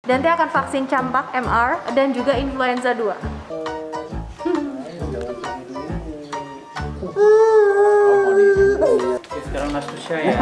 Dante akan vaksin campak, MR, dan juga influenza 2. Sekarang Nastusya ya.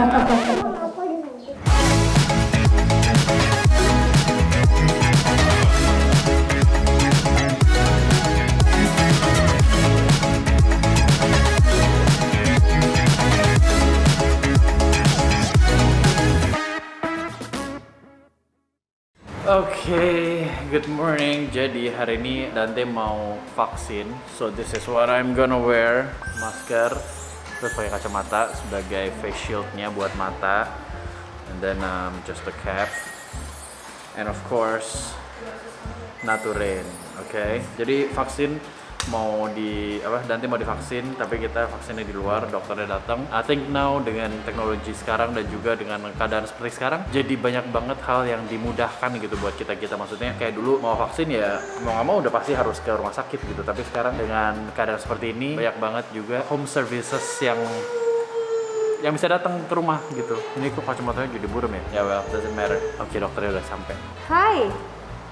Oke, good morning. Jadi hari ini Dante mau vaksin. So this is what I'm gonna wear. Masker, terus pakai kacamata sebagai face shieldnya buat mata. And then just a cap. And of course, Naturen. Oke. Jadi vaksin mau Dante mau divaksin, tapi kita vaksinnya di luar, dokternya datang. I think now dengan teknologi sekarang dan juga dengan keadaan seperti sekarang, jadi banyak banget hal yang dimudahkan gitu buat kita maksudnya kayak dulu mau vaksin ya mau nggak mau udah pasti harus ke rumah sakit gitu, tapi sekarang dengan keadaan seperti ini banyak banget juga home services yang bisa datang ke rumah gitu. Ini kok kacamatanya jadi burem ya? Ya well, doesn't matter. Oke, dokternya udah sampai. Hai,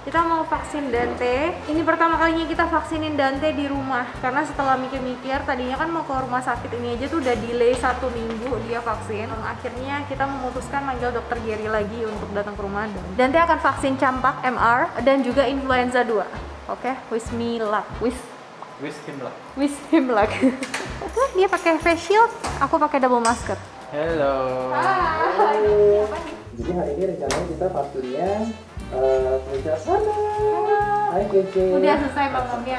kita mau vaksin Dante. Ini pertama kalinya kita vaksinin Dante di rumah. Karena setelah mikir-mikir, tadinya kan mau ke rumah sakit ini aja tuh udah delay 1 minggu dia vaksin. Akhirnya kita memutuskan manggil dokter Gary lagi untuk datang ke rumah. Dante akan vaksin campak, MR, dan juga influenza 2. Oke, wish me luck. Wish him luck. Dia pakai face shield, aku pakai double masker. Hello. Hai. Jadi hari ini rencananya kita vaksinnya meja sana. Hai Kece. Udah selesai bangunnya.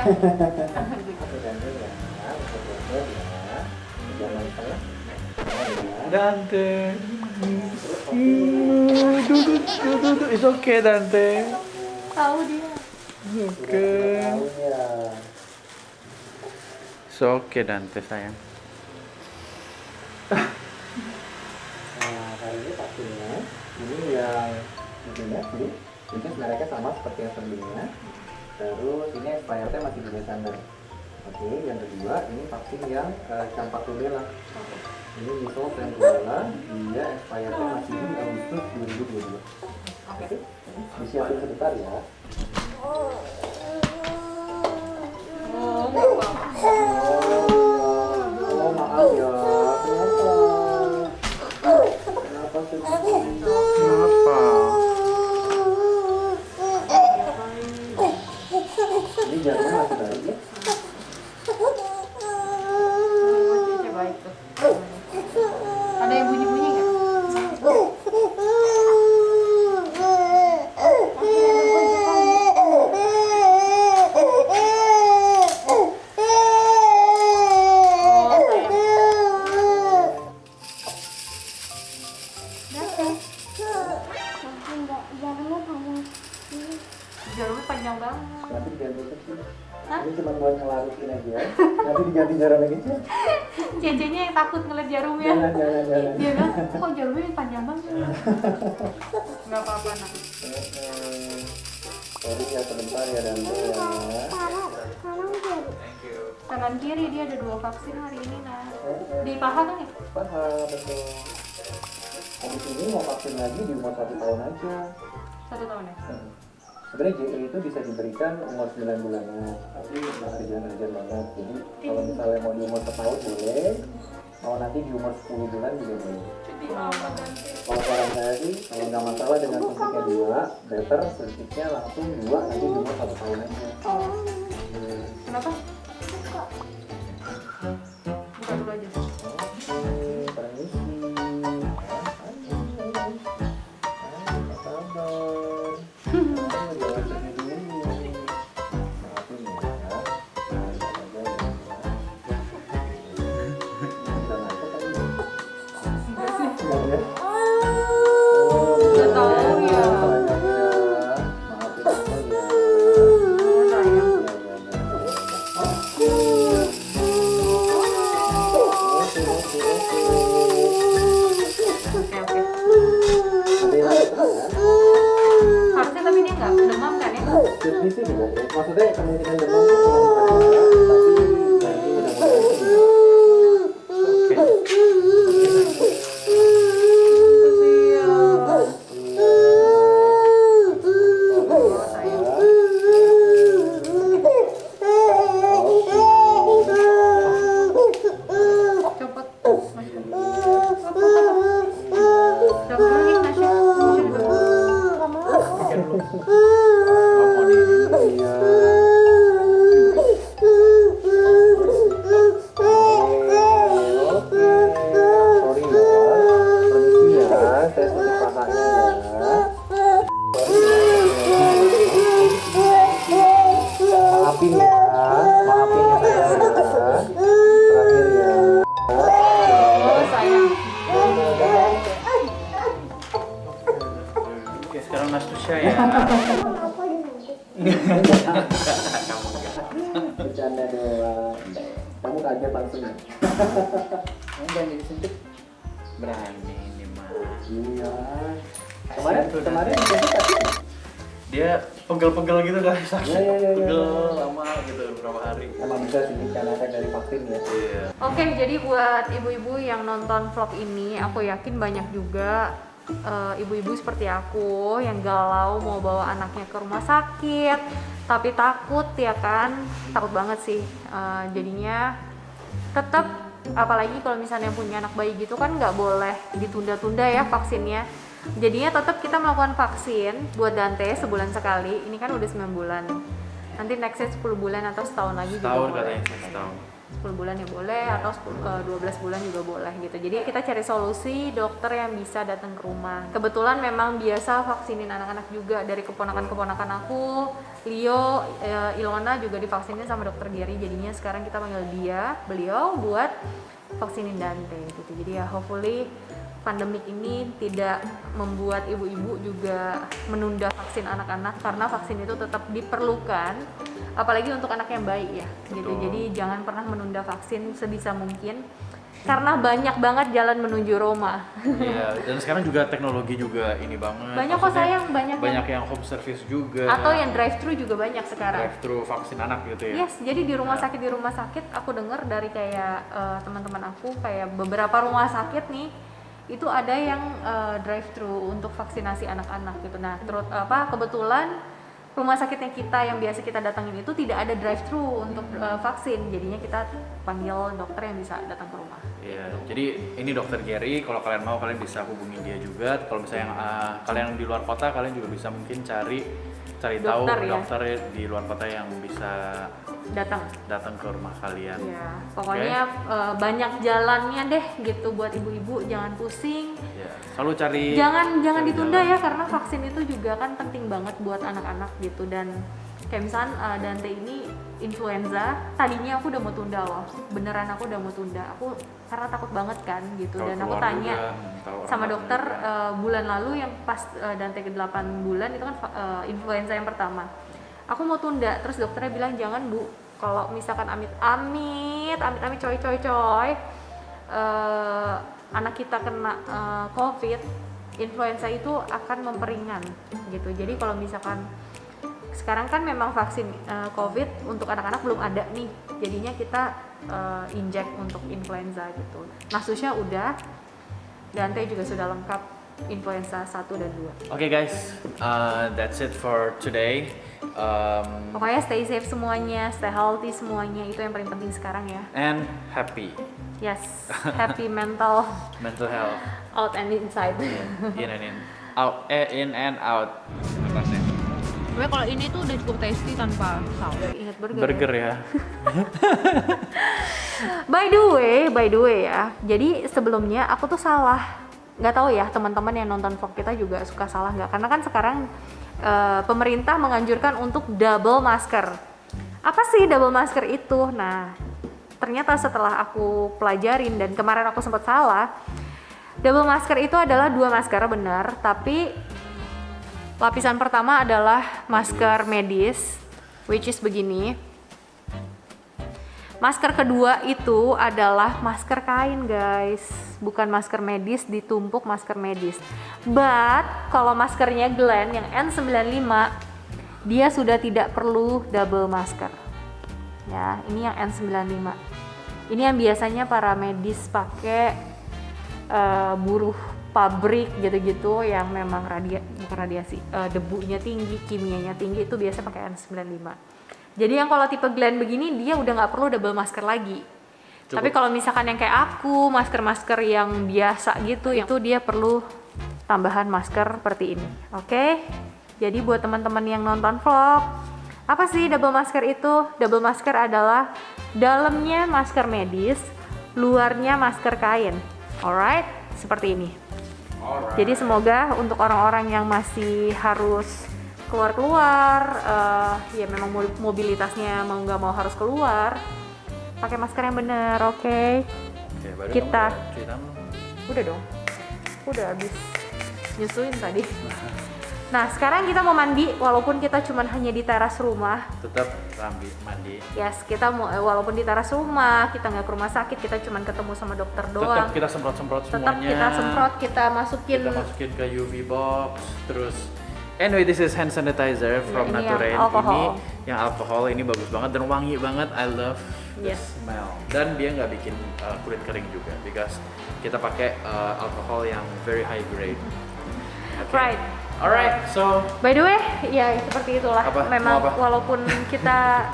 Dante. Duduk. It's okay, Dante. Tahu dia. Oke. So okay, Dante sayang. Nah, hari ini vaksinnya ini yang sebelumnya flu, jadi mereka sama seperti yang sebelumnya. Terus ini expirednya masih di Desember. Oke, yang kedua ini vaksin yang campak rubella. Ini measles dan rubella, dia expirednya masih di Agustus 2022. Oke, disiapin sebentar ya. Oh, maaf ya. Kenapa sedih? Kenapa? Ini jarumnya masih baru ya? Coba itu. Ada yang bunyi-bunyi nggak? Jarumnya panjang banget. Nanti diganti kecil. Hah? Ini cuma buat ngelarutin aja. Nanti diganti jarumnya kecil. Cecenya yang takut ngeliat jarumnya. Jangan. Dia bilang, kok jarumnya panjang banget? Nggak apa-apa, nak. Sorry ya sebentar ya Dante ya. Kanan kiri dia ada 2 vaksin hari ini, nah. Di paha kan ya? Paham, betul. Habis ini mau vaksin lagi di umur 1 tahun aja. 1 tahun ya? Sebenarnya JE itu bisa diberikan umur 9 bulanan, tapi nggak urgent banget. Jadi kalau misalnya mau di umur 1 tahun boleh, mau nanti di umur 10 bulan juga boleh. Kalau saran saya sih, kalau nggak masalah dengan suntiknya 2, better suntiknya langsung 2 nanti di umur 1 tahun aja. Kenapa? Buka dulu aja. Permisi. Apa kabar? Jangan sedih dulu. Maafin ya. Santai aja ya. Udah ngantuk tadi? Enggak ya? Udah tahu ya. Maafin aku ya. Sayang. Oke. Ada yang lain kan? Harusnya tapi dia nggak demam kan ya? Jadi sih juga, maksudnya kemungkinan demam itu belum ada, tapi nanti mudah-mudahan sih bisa. mau di Iya. Oke. Sorry ya. Permisi ya. Saya suntik pahanya ya. Maafin ya. Maafin ya saya ya. Terakhir ya. Oh sayang. Oke, sekarang Nastusya ya. Bercanda doang. Kamu kaget langsung ya? Kamu jangan disuntik. Berani nih mah. Iya. Kemarin disuntik sakit nggak? Dia pegel-pegel gitu kan, sakit. Iya. Pegel lama gitu beberapa hari. Emang bisa sih karena efek dari vaksin ya. Iya. Oke, jadi buat ibu-ibu yang nonton vlog ini, aku yakin banyak juga ibu-ibu seperti aku yang galau mau bawa anaknya ke rumah sakit, tapi takut ya kan, takut banget sih. Jadinya tetap, apalagi kalau misalnya punya anak bayi gitu kan nggak boleh ditunda-tunda ya vaksinnya. Jadinya tetap kita melakukan vaksin buat Dante sebulan sekali. Ini kan udah 9 bulan. Nanti nextnya 10 bulan atau setahun lagi juga Setahun boleh. katanya, setahun. 10 bulan ya boleh, atau 12 bulan juga boleh gitu. Jadi kita cari solusi dokter yang bisa datang ke rumah. Kebetulan memang biasa vaksinin anak-anak juga dari keponakan-keponakan aku. Leo, Ilona juga divaksinin sama dokter Gary. Jadinya sekarang kita panggil beliau buat vaksinin Dante gitu. Jadi ya hopefully pandemik ini tidak membuat ibu-ibu juga menunda vaksin anak-anak, karena vaksin itu tetap diperlukan, apalagi untuk anak yang bayi ya gitu. Betul. Jadi jangan pernah menunda vaksin sebisa mungkin, karena banyak banget jalan menuju Roma. Iya, dan sekarang juga teknologi juga ini banget. Banyak kok Maksudnya, sayang, banyak yang home service juga. atau yang drive thru juga banyak sekarang. drive thru vaksin anak gitu ya. Yes, jadi di rumah sakit aku dengar dari kayak teman-teman aku, kayak beberapa rumah sakit nih itu ada yang drive thru untuk vaksinasi anak-anak gitu. Nah, kebetulan rumah sakitnya kita yang biasa kita datangin itu tidak ada drive thru untuk vaksin. Jadinya kita panggil dokter yang bisa datang ke rumah. Iya, jadi ini dokter Gary, kalau kalian mau kalian bisa hubungi dia juga. Kalau misalnya kalian di luar kota, kalian juga bisa mungkin cari tahu Dokter, ya. dokter di luar kota yang bisa datang ke rumah kalian. Ya, pokoknya banyak jalannya deh gitu buat ibu-ibu, jangan pusing. Ya, selalu cari Jangan cari ditunda jalan. ya, karena vaksin itu juga kan penting banget buat anak-anak gitu. Dan kayak misalnya Dante ini influenza, tadinya aku udah mau tunda loh, beneran aku udah mau tunda, aku karena takut banget kan gitu. Tahu Dan aku keluar tanya juga, tahu sama orang dokter juga. bulan lalu yang pas Dante ke 8 bulan itu kan influenza yang pertama, aku mau tunda, terus dokternya bilang jangan bu, kalau misalkan amit coy anak kita kena COVID, influenza itu akan memperingan gitu. Jadi kalau misalkan sekarang kan memang vaksin COVID untuk anak-anak belum ada nih, jadinya kita injek untuk influenza gitu. Nastusya udah, Dante juga sudah lengkap influenza 1 dan 2. Oke guys, that's it for today. Pokoknya stay safe semuanya, stay healthy semuanya, itu yang paling penting sekarang ya. And happy Yes, happy mental mental health. out and inside. In and in, out, in and out. Atasnya. Sebenarnya kalau ini tuh udah cukup tasty tanpa saus. Ingat Burger ya. By the way ya. Jadi sebelumnya aku tuh salah. Nggak tahu ya teman-teman yang nonton vlog kita juga suka salah nggak? Karena kan sekarang pemerintah menganjurkan untuk double masker. Apa sih double masker itu? Nah, ternyata setelah aku pelajarin dan kemarin aku sempat salah. Double masker itu adalah 2 masker benar, tapi lapisan pertama adalah masker medis, which is begini. Masker kedua itu adalah masker kain guys, bukan masker medis ditumpuk masker medis. But kalau maskernya Glenn yang N95, dia sudah tidak perlu double masker. Ya, ini yang N95. Ini yang biasanya para medis pakai, buruh pabrik gitu-gitu yang memang bukan radiasi, debunya tinggi, kimianya tinggi, itu biasa pakai N95. Jadi yang kalau tipe Glenn begini dia udah nggak perlu double masker lagi. Cukup. Tapi kalau misalkan yang kayak aku, masker-masker yang biasa gitu, itu dia perlu tambahan masker seperti ini. Oke? Jadi buat teman-teman yang nonton vlog, apa sih double masker itu? Double masker adalah dalamnya masker medis, luarnya masker kain. Alright, seperti ini. Jadi semoga untuk orang-orang yang masih harus keluar-keluar, ya memang mobilitasnya mau nggak mau harus keluar, pakai masker yang benar, oke? Baru Kita kamu cuci tangan. udah dong, udah habis nyusuin tadi. Nah sekarang kita mau mandi, walaupun kita cuman hanya di teras rumah. Tetap mandi. Yes, kita mau walaupun di teras rumah, kita nggak ke rumah sakit, kita cuman ketemu sama dokter doang. Tetap kita semprot-semprot semuanya. Tetap kita semprot, kita masukin ke UV box, terus anyway, this is hand sanitizer from ini yang Naturen. alkohol. Ini yang alkohol, ini bagus banget dan wangi banget. I love the Yes. smell. Dan dia nggak bikin kulit kering juga, because kita pakai alkohol yang very high grade. Okay. Right. Alright, so By the way, ya seperti itulah. Apa? Memang Mau apa? walaupun kita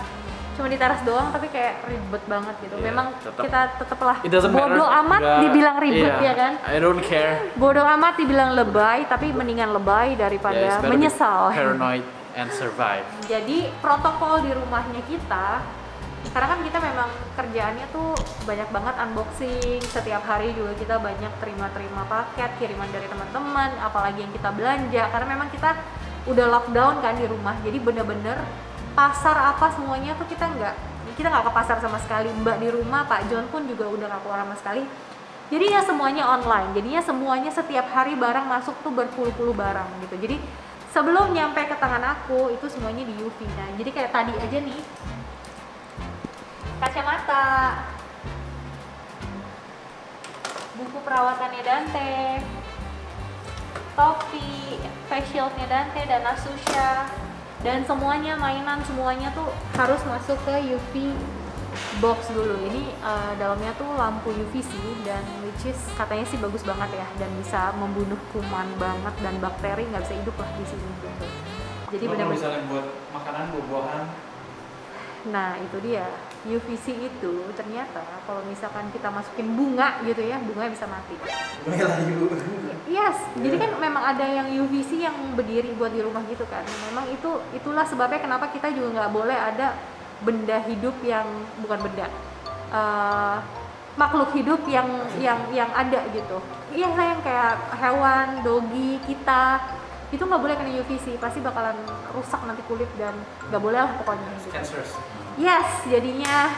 cuma di teras doang, tapi kayak ribet banget gitu. Iya, Memang tetap. kita tetaplah it doesn't matter. bodoh amat Nggak- dibilang ribet iya, ya kan. I don't care. Bodoh amat dibilang lebay, tapi mendingan lebay Yeah, it's daripada better be menyesal. paranoid and survive. Jadi protokol di rumahnya kita, karena kan kita memang kerjaannya tuh banyak banget unboxing, setiap hari juga kita banyak terima paket kiriman dari teman-teman, apalagi yang kita belanja, karena memang kita udah lockdown kan di rumah, jadi bener-bener pasar apa semuanya tuh kita nggak ke pasar sama sekali. Mbak di rumah, Pak John pun juga udah nggak keluar sama sekali. Jadinya semuanya online, jadinya semuanya setiap hari barang masuk tuh berpuluh-puluh barang gitu. Jadi sebelum nyampe ke tangan aku itu semuanya di UV. Nah, jadi kayak tadi aja nih, kacamata, buku perawatannya Dante, topi, face shieldnya Dante dan Asusha, dan semuanya mainan semuanya tuh harus masuk ke UV box dulu. Ini dalamnya tuh lampu UVC dan which is katanya sih bagus banget ya, dan bisa membunuh kuman banget dan bakteri nggak bisa hidup lah di sini gitu. Jadi Kalau benar-benar. misalnya buat makanan, buah-buahan, Nah itu dia, UVC itu ternyata kalau misalkan kita masukin bunga gitu ya, bunganya bisa mati. Melayu. Yes, jadi kan memang ada yang UVC yang berdiri buat di rumah gitu kan. Memang itulah sebabnya kenapa kita juga nggak boleh ada benda hidup yang bukan benda, makhluk hidup yang ada gitu. Iya sayang, kayak hewan, dogi, kita itu nggak boleh kena UVC, pasti bakalan rusak nanti kulit dan nggak boleh lah pokoknya gitu. cancers. Yes, jadinya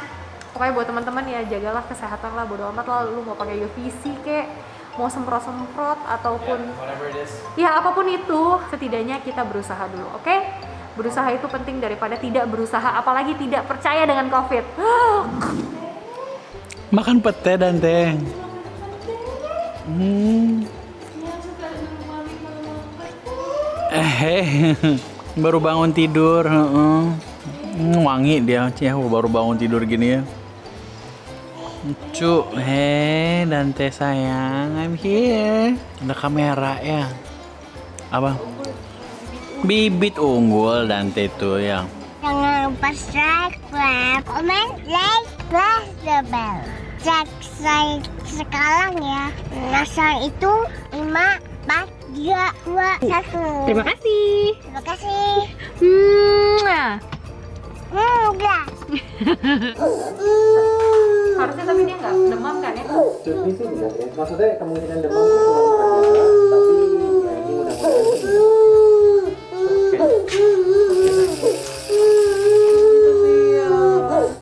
pokoknya buat teman-teman ya jagalah kesehatan lah, bodo amat lah lu mau pakai UVC kek, mau semprot-semprot ataupun Whatever it is. ya apapun itu, setidaknya kita berusaha dulu, oke? Berusaha itu penting daripada tidak berusaha, apalagi tidak percaya dengan COVID. Makan pete Dante. Baru bangun tidur. Wangi dia, baru bangun tidur gini ya. Cu, Dante sayang, I'm here. Ada kamera ya. Apa? Bibit unggul Dante itu ya. Jangan lupa subscribe, comment, like, plus the bell. Subscribe sekarang ya. Nasar itu 5, 4, 3, 2, 1. Terima kasih. Terima kasih. Enggak. Harusnya tapi dia nggak demam kan ya? Jadi sih enggak ya. Maksudnya kemungkinan demam itu kurang ada, tapi ya ini mudah-mudahan sih